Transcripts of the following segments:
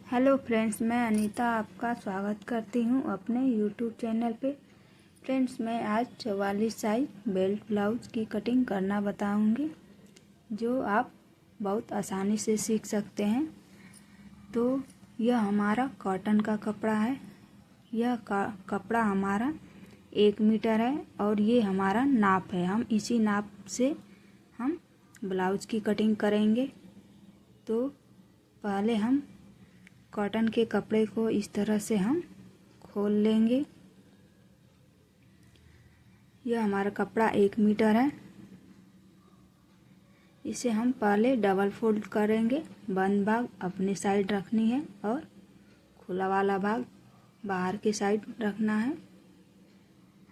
Hello friends, मैं अनीता आपका स्वागत करती हूं अपने यूट्यूब चैनल पे। फ्रेंड्स, मैं आज 44 साइज बेल्ट ब्लाउज़ की कटिंग करना बताऊंगी, जो आप बहुत आसानी से सीख सकते हैं। तो यह हमारा कॉटन का कपड़ा है। यह कपड़ा हमारा 1 मीटर है और ये हमारा नाप है। हम इसी नाप से हम ब्लाउज़ की कटिंग करेंगे। तो पहले हम कॉटन के कपड़े को इस तरह से हम खोल लेंगे। यह हमारा कपड़ा 1 मीटर है। इसे हम पहले डबल फोल्ड करेंगे। बंद भाग अपने साइड रखनी है और खुला वाला भाग बाहर के साइड रखना है।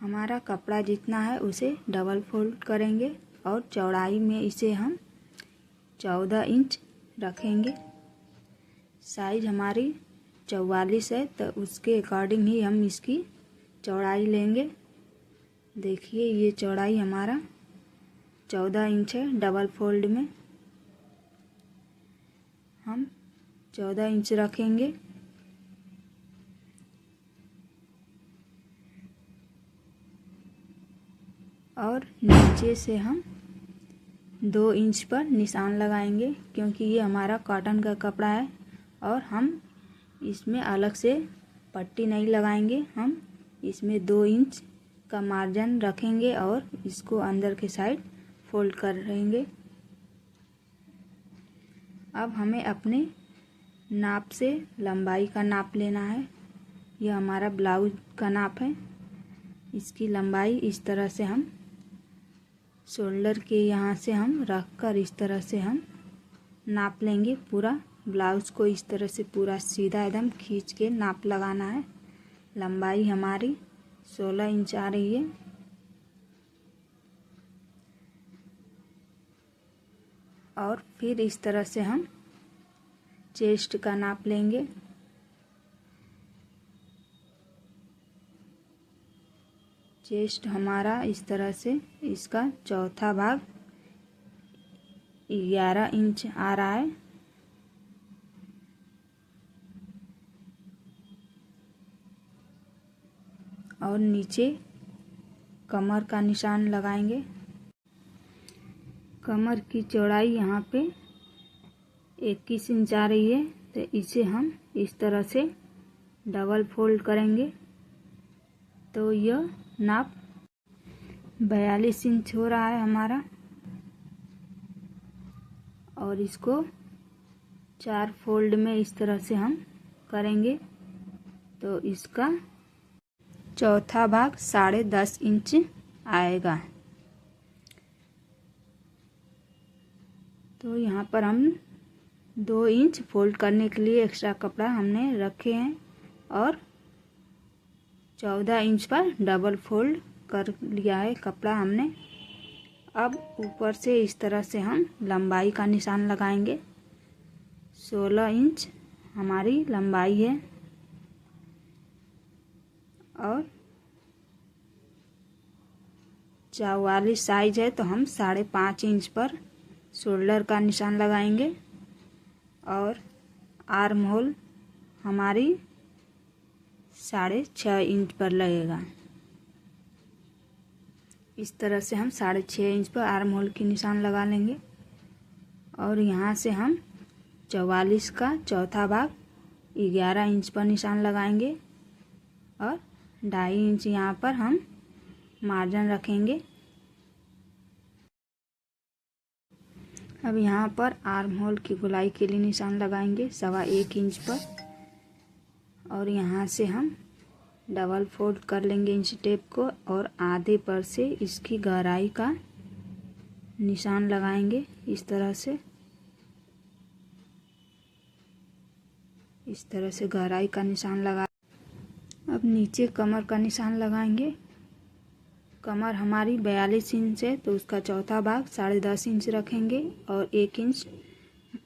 हमारा कपड़ा जितना है उसे डबल फोल्ड करेंगे और चौड़ाई में इसे हम 14 इंच रखेंगे। साइज हमारी 44 है, तो उसके अकॉर्डिंग ही हम इसकी चौड़ाई लेंगे। देखिए, ये चौड़ाई हमारा 14 इंच है। डबल फोल्ड में हम 14 इंच रखेंगे। और नीचे से हम 2 इंच पर निशान लगाएंगे, क्योंकि ये हमारा कॉटन का कपड़ा है और हम इसमें अलग से पट्टी नहीं लगाएंगे। हम इसमें 2 इंच का मार्जिन रखेंगे और इसको अंदर के साइड फोल्ड कर लेंगे। अब हमें अपने नाप से लंबाई का नाप लेना है। यह हमारा ब्लाउज का नाप है। इसकी लंबाई इस तरह से हम शोल्डर के यहाँ से हम रख कर इस तरह से हम नाप लेंगे। पूरा ब्लाउज को इस तरह से पूरा सीधा एकदम खींच के नाप लगाना है। लंबाई हमारी 16 इंच आ रही है। और फिर इस तरह से हम चेस्ट का नाप लेंगे। चेस्ट हमारा इस तरह से, इसका चौथा भाग 11 इंच आ रहा है। और नीचे कमर का निशान लगाएंगे। कमर की चौड़ाई यहाँ पे 21 इंच आ रही है, तो इसे हम इस तरह से डबल फोल्ड करेंगे तो यह नाप 42 इंच हो रहा है हमारा। और इसको 4 फोल्ड में इस तरह से हम करेंगे तो इसका चौथा भाग 10.5 इंच आएगा। तो यहाँ पर हम 2 इंच फोल्ड करने के लिए एक्स्ट्रा कपड़ा हमने रखे हैं और 14 इंच पर डबल फोल्ड कर लिया है कपड़ा हमने। अब ऊपर से इस तरह से हम लंबाई का निशान लगाएंगे। 16 इंच हमारी लंबाई है और 44 साइज है, तो हम 5.5 इंच पर शोल्डर का निशान लगाएंगे। और आर्म होल हमारी 6.5 इंच पर लगेगा। इस तरह से हम 6.5 इंच पर आर्म होल की निशान लगा लेंगे। और यहाँ से हम 44 का चौथा भाग 11 इंच पर निशान लगाएंगे और 2.5 इंच यहाँ पर हम मार्जिन रखेंगे। अब यहाँ पर आर्म होल की गोलाई के लिए निशान लगाएंगे 1.25 इंच पर। और यहाँ से हम डबल फोल्ड कर लेंगे इंच टेप को और आधे पर से इसकी गहराई का निशान लगाएंगे इस तरह से। इस तरह से गहराई का निशान लगा। अब नीचे कमर का निशान लगाएंगे। कमर हमारी 42 इंच है, तो उसका चौथा भाग 10.5 इंच रखेंगे और 1 इंच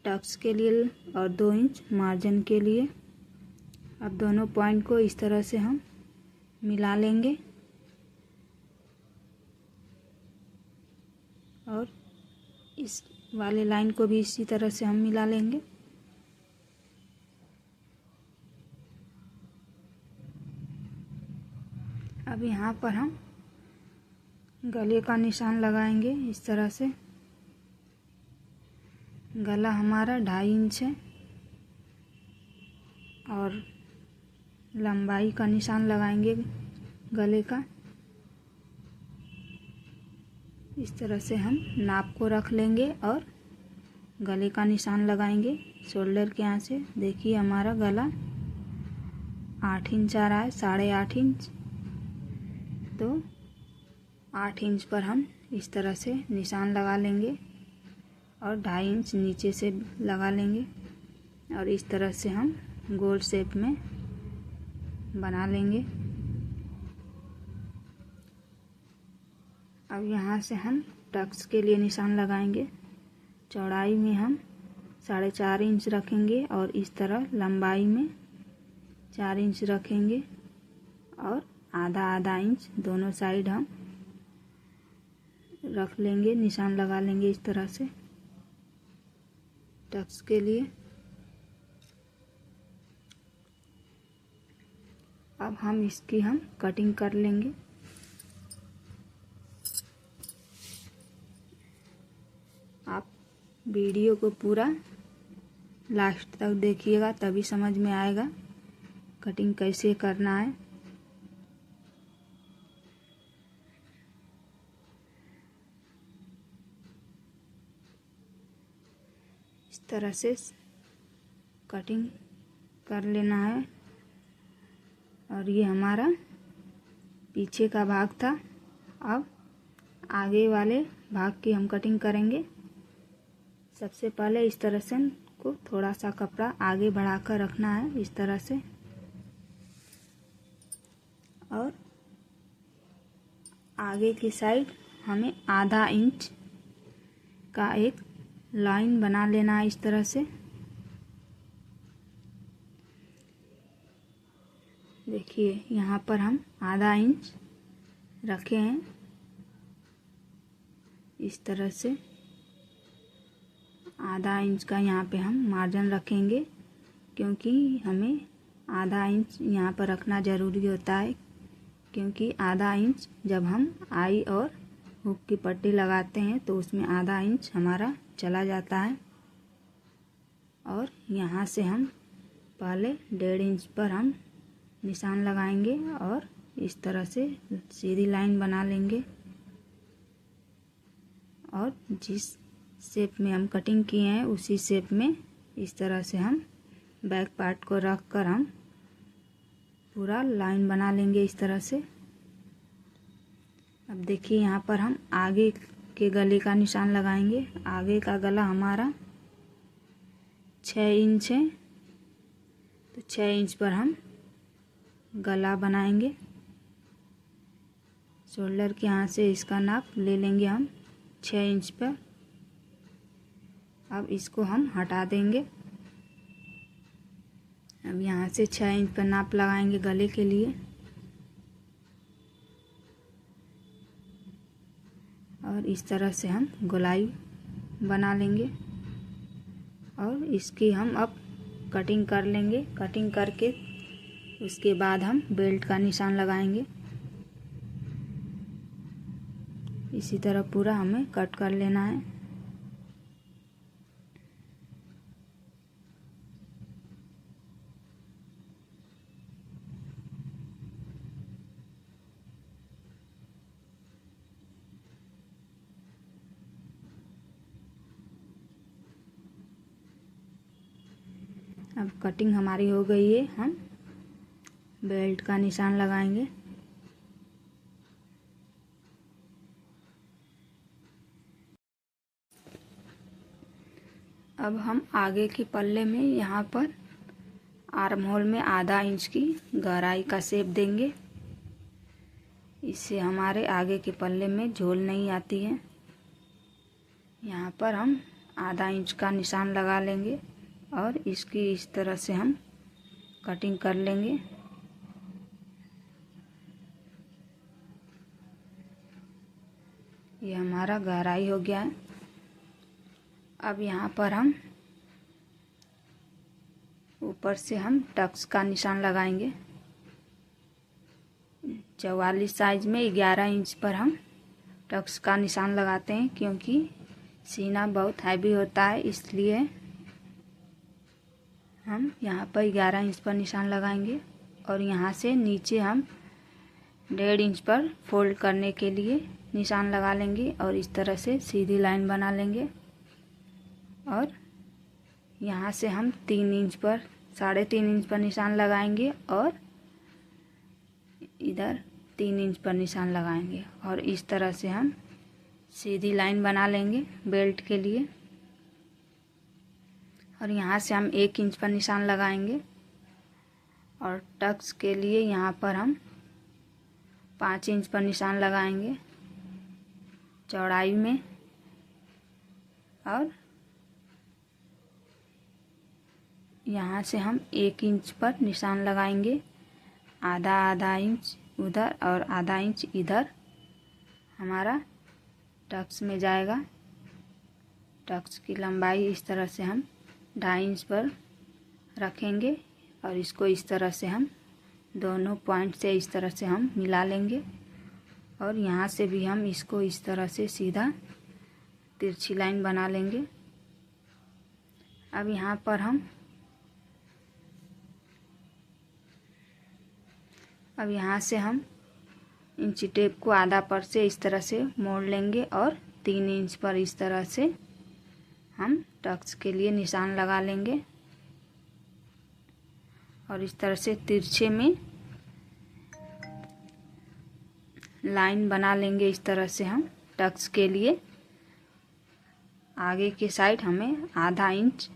टक्स के लिए और 2 इंच मार्जिन के लिए। अब दोनों पॉइंट को इस तरह से हम मिला लेंगे और इस वाले लाइन को भी इसी तरह से हम मिला लेंगे। अब यहाँ पर हम गले का निशान लगाएंगे इस तरह से। गला हमारा 2.5 इंच है और लंबाई का निशान लगाएंगे गले का। इस तरह से हम नाप को रख लेंगे और गले का निशान लगाएंगे शोल्डर के यहाँ से। देखिए हमारा गला 8 इंच आ रहा है, 8.5 इंच। तो 8 इंच पर हम इस तरह से निशान लगा लेंगे और 2.5 इंच नीचे से लगा लेंगे और इस तरह से हम गोल शेप में बना लेंगे। अब यहाँ से हम टक्स के लिए निशान लगाएंगे। चौड़ाई में हम 4.5 इंच रखेंगे और इस तरह लंबाई में 4 इंच रखेंगे और आधा इंच दोनों साइड हम रख लेंगे, निशान लगा लेंगे इस तरह से टक्स के लिए। अब हम इसकी कटिंग कर लेंगे। आप वीडियो को पूरा लास्ट तक देखिएगा, तभी समझ में आएगा कटिंग कैसे करना है। इस तरह से कटिंग कर लेना है। और ये हमारा पीछे का भाग था। अब आगे वाले भाग की हम कटिंग करेंगे। सबसे पहले इस तरह से को थोड़ा सा कपड़ा आगे बढ़ाकर रखना है इस तरह से और आगे की साइड हमें आधा इंच का एक लाइन बना लेना है इस तरह से। देखिए यहाँ पर हम आधा इंच रखे हैं इस तरह से। आधा इंच का यहाँ पे हम मार्जिन रखेंगे क्योंकि हमें आधा इंच यहाँ पर रखना ज़रूरी होता है, क्योंकि आधा इंच जब हम आई और हुक की पट्टी लगाते हैं तो उसमें आधा इंच हमारा चला जाता है। और यहाँ से हम पहले 1.5 इंच पर हम निशान लगाएंगे और इस तरह से सीधी लाइन बना लेंगे और जिस शेप में हम कटिंग किए हैं उसी शेप में इस तरह से हम बैक पार्ट को रख कर हम पूरा लाइन बना लेंगे इस तरह से। अब देखिए यहाँ पर हम आगे के गले का निशान लगाएंगे। आगे का गला हमारा 6 इंच है, तो 6 इंच पर हम गला बनाएंगे। शोल्डर के यहाँ से इसका नाप ले लेंगे हम 6 इंच पर। अब इसको हम हटा देंगे। अब यहाँ से 6 इंच पर नाप लगाएंगे गले के लिए और इस तरह से हम गोलाई बना लेंगे और इसकी हम अब कटिंग कर लेंगे। कटिंग करके उसके बाद हम बेल्ट का निशान लगाएंगे। इसी तरह पूरा हमें कट कर लेना है। अब कटिंग हमारी हो गई है, हम बेल्ट का निशान लगाएंगे। अब हम आगे के पल्ले में यहाँ पर आर्म होल में आधा इंच की गहराई का शेप देंगे। इससे हमारे आगे के पल्ले में झोल नहीं आती है। यहाँ पर हम आधा इंच का निशान लगा लेंगे और इसकी इस तरह से हम कटिंग कर लेंगे। ये हमारा गहराई हो गया है। अब यहाँ पर हम ऊपर से हम टक्स का निशान लगाएंगे। 44 साइज में 11 इंच पर हम टक्स का निशान लगाते हैं, क्योंकि सीना बहुत हैवी होता है, इसलिए हम यहाँ पर 11 इंच पर निशान लगाएंगे। और यहाँ से नीचे हम 1.5 इंच पर फोल्ड करने के लिए निशान लगा लेंगे और इस तरह से सीधी लाइन बना लेंगे। और यहाँ से हम 3 इंच पर 3.5 इंच पर निशान लगाएंगे और इधर 3 इंच पर निशान लगाएंगे और इस तरह से हम सीधी लाइन बना लेंगे बेल्ट के लिए। और यहाँ से हम 1 इंच पर निशान लगाएंगे और टक्स के लिए यहाँ पर हम 5 इंच पर निशान लगाएंगे चौड़ाई में। और यहाँ से हम 1 इंच पर निशान लगाएंगे, आधा इंच उधर और आधा इंच इधर हमारा टक्स में जाएगा। टक्स की लंबाई इस तरह से हम 2.5 इंच पर रखेंगे और इसको इस तरह से हम दोनों पॉइंट से इस तरह से हम मिला लेंगे। और यहाँ से भी हम इसको इस तरह से सीधा तिरछी लाइन बना लेंगे। अब यहाँ पर हम यहाँ से हम इंची टेप को आधा पर से इस तरह से मोड़ लेंगे और 3 इंच पर इस तरह से हम टक्स के लिए निशान लगा लेंगे। और इस तरह से तिरछे में लाइन बना लेंगे। इस तरह से हम टक्स के लिए आगे के साइड हमें आधा इंच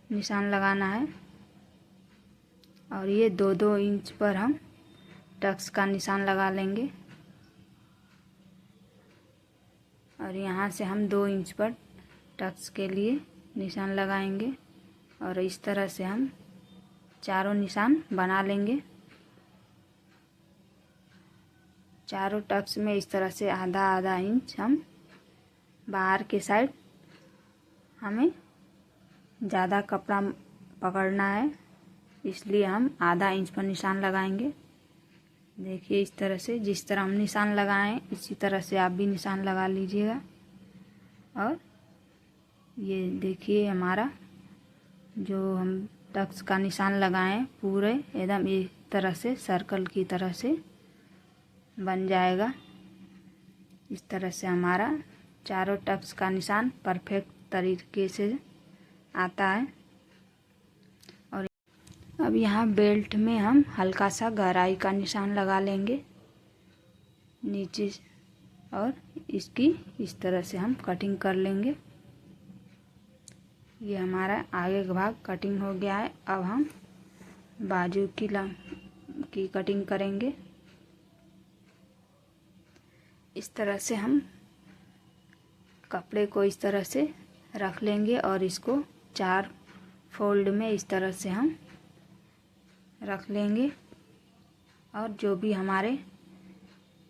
निशान लगाना है और ये 2-2 इंच पर हम टक्स का निशान लगा लेंगे। और यहाँ से हम 2 इंच पर टक्स के लिए निशान लगाएंगे और इस तरह से हम चारों निशान बना लेंगे। चारों टक्स में इस तरह से आधा इंच हम बाहर के साइड, हमें ज़्यादा कपड़ा पकड़ना है इसलिए हम आधा इंच पर निशान लगाएंगे। देखिए इस तरह से, जिस तरह हम निशान लगाएं इसी तरह से आप भी निशान लगा लीजिएगा। और ये देखिए हमारा जो हम टक्स का निशान लगाएं पूरे एकदम इस तरह से सर्कल की तरह से बन जाएगा। इस तरह से हमारा चारों टक्स का निशान परफेक्ट तरीके से आता है। और अब यहाँ बेल्ट में हम हल्का सा गहराई का निशान लगा लेंगे नीचे और इसकी इस तरह से हम कटिंग कर लेंगे। ये हमारा आगे का भाग कटिंग हो गया है। अब हम बाजू की कटिंग करेंगे। इस तरह से हम कपड़े को इस तरह से रख लेंगे और इसको 4 फोल्ड में इस तरह से हम रख लेंगे। और जो भी हमारे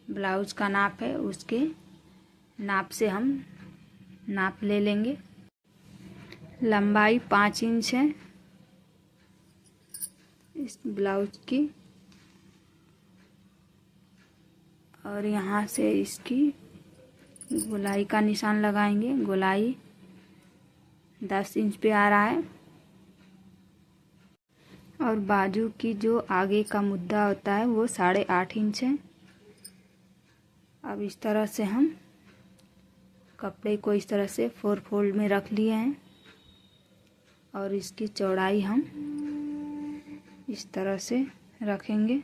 ब्लाउज का नाप है उसके नाप से हम नाप ले लेंगे। लंबाई 5 इंच है इस ब्लाउज की और यहाँ से इसकी गोलाई का निशान लगाएंगे। गोलाई 10 इंच पे आ रहा है और बाजू की जो आगे का मुद्दा होता है वो 8.5 इंच है। अब इस तरह से हम कपड़े को इस तरह से 4 फोल्ड में रख लिए हैं और इसकी चौड़ाई हम इस तरह से रखेंगे।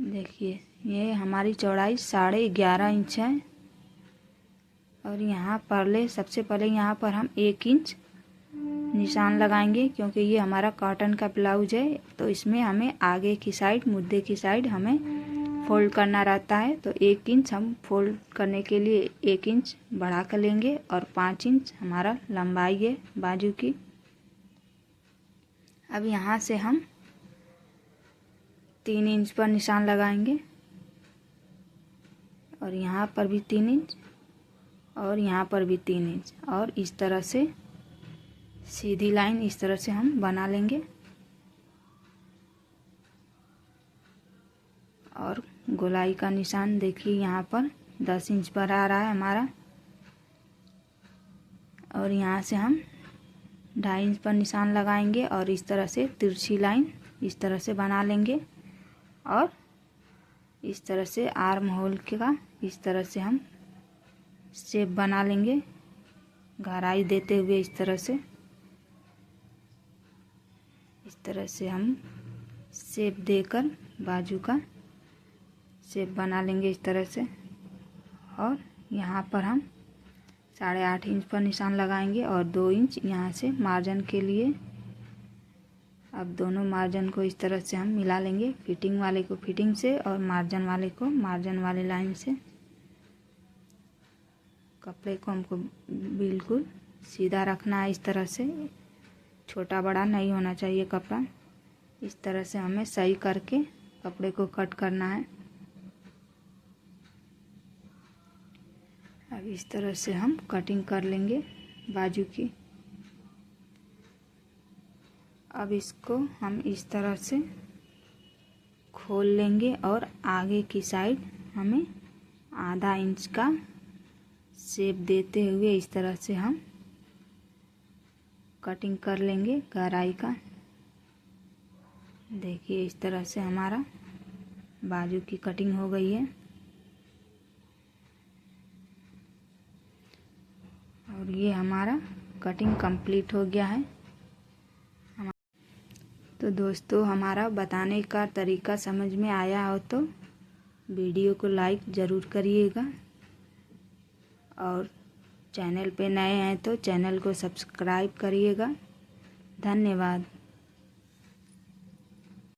देखिए ये हमारी चौड़ाई 11.5 इंच है। और यहाँ सबसे पहले यहाँ पर हम 1 इंच निशान लगाएंगे, क्योंकि ये हमारा कॉटन का ब्लाउज है तो इसमें हमें आगे की साइड, मुद्दे की साइड हमें फोल्ड करना रहता है। तो 1 इंच हम फोल्ड करने के लिए 1 इंच बढ़ा कर लेंगे और 5 इंच हमारा लंबाई है बाजू की। अब यहाँ से हम 3 इंच पर निशान लगाएंगे और यहाँ पर भी 3 इंच और यहाँ पर भी 3 इंच और इस तरह से सीधी लाइन इस तरह से हम बना लेंगे। और गोलाई का निशान देखिए यहाँ पर 10 इंच पर आ रहा है हमारा। और यहाँ से हम 2.5 इंच पर निशान लगाएंगे और इस तरह से तिरछी लाइन इस तरह से बना लेंगे। और इस तरह से आर्म होल का इस तरह से हम शेप बना लेंगे, गहराई देते हुए इस तरह से हम शेप देकर बाजू का शेप बना लेंगे इस तरह से। और यहाँ पर हम 8.5 इंच पर निशान लगाएंगे और 2 इंच यहाँ से मार्जिन के लिए। अब दोनों मार्जिन को इस तरह से हम मिला लेंगे, फिटिंग वाले को फिटिंग से और मार्जिन वाले को मार्जिन वाले लाइन से। कपड़े को हमको बिल्कुल सीधा रखना है, इस तरह से छोटा बड़ा नहीं होना चाहिए कपड़ा। इस तरह से हमें सही करके कपड़े को कट करना है। अब इस तरह से हम कटिंग कर लेंगे बाजू की। अब इसको हम इस तरह से खोल लेंगे और आगे की साइड हमें आधा इंच का शेप देते हुए इस तरह से हम कटिंग कर लेंगे गहराई का। देखिए इस तरह से हमारा बाजू की कटिंग हो गई है। और ये हमारा कटिंग कंप्लीट हो गया है। तो दोस्तों हमारा बताने का तरीका समझ में आया हो तो वीडियो को लाइक ज़रूर करिएगा। और चैनल पे नए हैं तो चैनल को सब्सक्राइब करिएगा। धन्यवाद।